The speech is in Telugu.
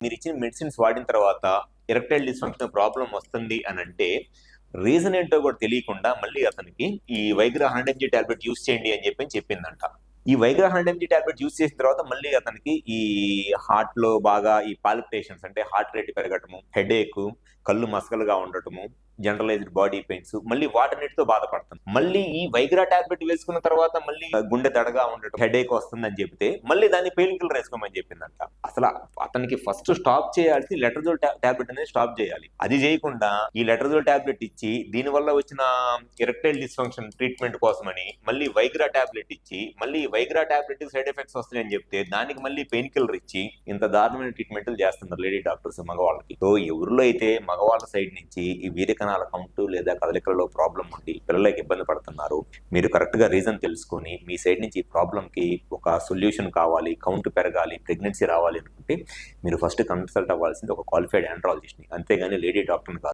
మీరు ఇచ్చిన మెడిసిన్స్ వాడిన తర్వాత ఎరెక్టైల్ డిస్ఫంక్షన్ ప్రాబ్లం వస్తుంది అని అంటే రీజన్ ఏంటో కూడా తెలియకుండా మళ్ళీ అతనికి ఈ వైగ్రా 100 mg టాబ్లెట్ యూస్ చేయండి అని చెప్పిందంట. ఈ వైగ్రా 100 mg టాబ్లెట్ యూస్ చేసిన తర్వాత మళ్ళీ అతనికి ఈ హార్ట్ లో బాగా ఈ పాల్పిటేషన్స్ అంటే హార్ట్ రేట్ పెరగటము, హెడేక్, కళ్ళు మసకలుగా ఉండటము, జనరలైజ్డ్ బాడీ పెయిన్స్, మళ్ళీ వాటన్నిటితో బాధపడుతుంది. మళ్ళీ ఈ వైగ్రా టాబ్లెట్ వేసుకున్న తర్వాత మళ్ళీ గుండె దడగా ఉండటం, హెడేక్ వస్తుందని చెప్తే మళ్ళీ దాన్ని పెయిన్ కిల్లర్ వేసుకోమని చెప్పిందంట. అసలు అతనికి ఫస్ట్ స్టాప్ చేయాల్సి లెట్రజోల్ టాబ్లెట్ అనేది స్టాప్ చేయాలి. అది చేయకుండా ఈ లెట్రజోల్ టాబ్లెట్ ఇచ్చి దీని వల్ల వచ్చిన ఎరెక్టైల్ డిస్ఫంక్షన్ ట్రీట్మెంట్ కోసమని మళ్ళీ వైగ్రా టాబ్లెట్ ఇచ్చి మళ్ళీ వైగ్రా టాబ్లెట్ సైడ్ ఎఫెక్ట్స్ వస్తాయని చెప్తే దానికి మళ్ళీ పెయిన్ కిల్లర్ ఇచ్చి ఇంత దారుణమైన ట్రీట్మెంట్లు చేస్తున్నారు లేడీ డాక్టర్స్ మగవాళ్ళకి. సో ఎవరిలో అయితే మగవాళ్ళ సైడ్ నుంచి ఈ వీరకణాల కౌంట్ లేదా కదలికలలో ప్రాబ్లం ఉండి పిల్లలకి ఇబ్బంది పడుతున్నారు, మీరు కరెక్ట్ గా రీజన్ తెలుసుకొని మీ సైడ్ నుంచి ఈ ప్రాబ్లం కి ఒక సొల్యూషన్ కావాలి, కౌంట్ పెరగాలి, ప్రెగ్నెన్సీ రావాలి అనుకుంటే మీరు ఫస్ట్ కన్సల్ట్ అవ్వాల్సింది ఒక క్వాలిఫైడ్ ఆండ్రాలజిస్ట్ ని, అంతేగాని లేడీ డాక్టర్ కాదు.